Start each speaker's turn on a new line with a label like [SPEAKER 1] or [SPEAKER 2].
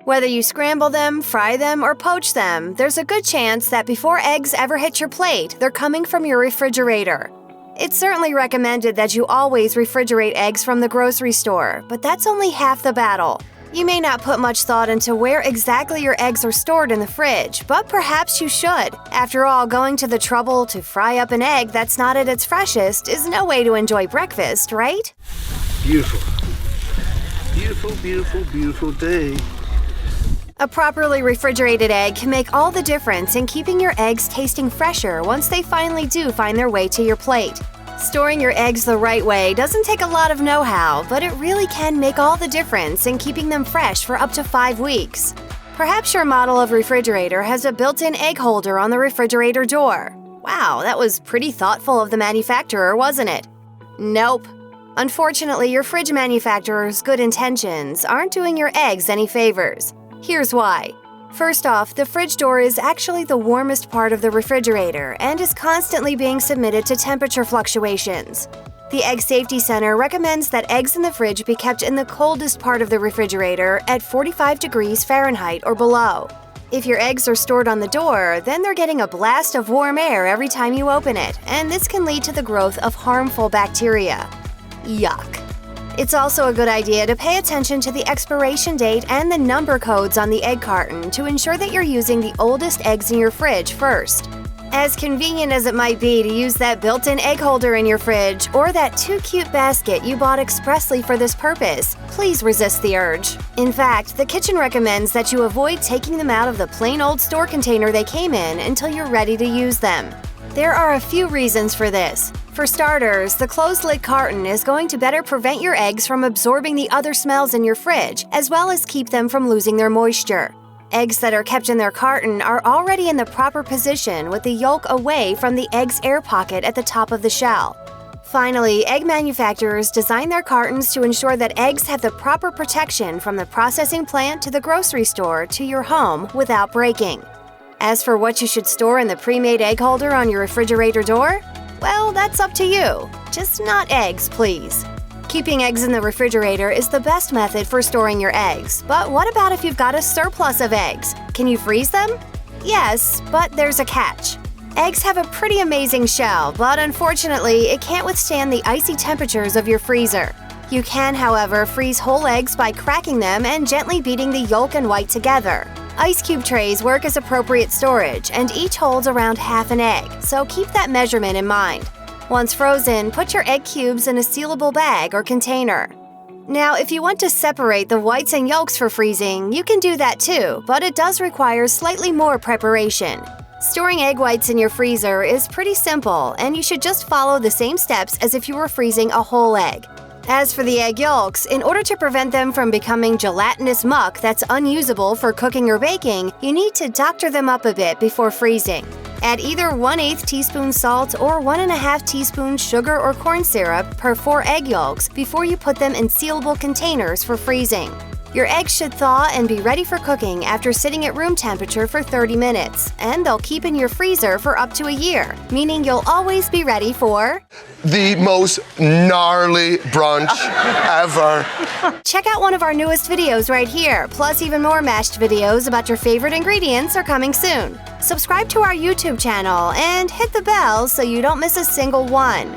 [SPEAKER 1] Whether you scramble them, fry them, or poach them, there's a good chance that before eggs ever hit your plate, they're coming from your refrigerator. It's certainly recommended that you always refrigerate eggs from the grocery store, but that's only half the battle. You may not put much thought into where exactly your eggs are stored in the fridge, but perhaps you should. After all, going to the trouble to fry up an egg that's not at its freshest is no way to enjoy breakfast, right?
[SPEAKER 2] Beautiful. Beautiful, beautiful, beautiful day.
[SPEAKER 1] A properly refrigerated egg can make all the difference in keeping your eggs tasting fresher once they finally do find their way to your plate. Storing your eggs the right way doesn't take a lot of know-how, but it really can make all the difference in keeping them fresh for up to 5 weeks. Perhaps your model of refrigerator has a built-in egg holder on the refrigerator door. Wow, that was pretty thoughtful of the manufacturer, wasn't it? Nope. Unfortunately, your fridge manufacturer's good intentions aren't doing your eggs any favors. Here's why. First off, the fridge door is actually the warmest part of the refrigerator and is constantly being submitted to temperature fluctuations. The Egg Safety Center recommends that eggs in the fridge be kept in the coldest part of the refrigerator at 45 degrees Fahrenheit or below. If your eggs are stored on the door, then they're getting a blast of warm air every time you open it, and this can lead to the growth of harmful bacteria. Yuck. It's also a good idea to pay attention to the expiration date and the number codes on the egg carton to ensure that you're using the oldest eggs in your fridge first. As convenient as it might be to use that built-in egg holder in your fridge or that too-cute basket you bought expressly for this purpose, please resist the urge. In fact, the kitchen recommends that you avoid taking them out of the plain old store container they came in until you're ready to use them. There are a few reasons for this. For starters, the closed-lid carton is going to better prevent your eggs from absorbing the other smells in your fridge, as well as keep them from losing their moisture. Eggs that are kept in their carton are already in the proper position with the yolk away from the egg's air pocket at the top of the shell. Finally, egg manufacturers design their cartons to ensure that eggs have the proper protection from the processing plant to the grocery store to your home without breaking. As for what you should store in the pre-made egg holder on your refrigerator door, well, that's up to you. Just not eggs, please. Keeping eggs in the refrigerator is the best method for storing your eggs, but what about if you've got a surplus of eggs? Can you freeze them? Yes, but there's a catch. Eggs have a pretty amazing shell, but unfortunately, it can't withstand the icy temperatures of your freezer. You can, however, freeze whole eggs by cracking them and gently beating the yolk and white together. Ice cube trays work as appropriate storage, and each holds around half an egg, so keep that measurement in mind. Once frozen, put your egg cubes in a sealable bag or container. Now, if you want to separate the whites and yolks for freezing, you can do that too, but it does require slightly more preparation. Storing egg whites in your freezer is pretty simple, and you should just follow the same steps as if you were freezing a whole egg. As for the egg yolks, in order to prevent them from becoming gelatinous muck that's unusable for cooking or baking, you need to doctor them up a bit before freezing. Add either 1/8 teaspoon salt or 1½ teaspoon sugar or corn syrup per 4 egg yolks before you put them in sealable containers for freezing. Your eggs should thaw and be ready for cooking after sitting at room temperature for 30 minutes, and they'll keep in your freezer for up to a year, meaning you'll always be ready for
[SPEAKER 2] the most gnarly brunch ever.
[SPEAKER 1] Check out one of our newest videos right here, plus even more mashed videos about your favorite ingredients are coming soon. Subscribe to our YouTube channel and hit the bell so you don't miss a single one.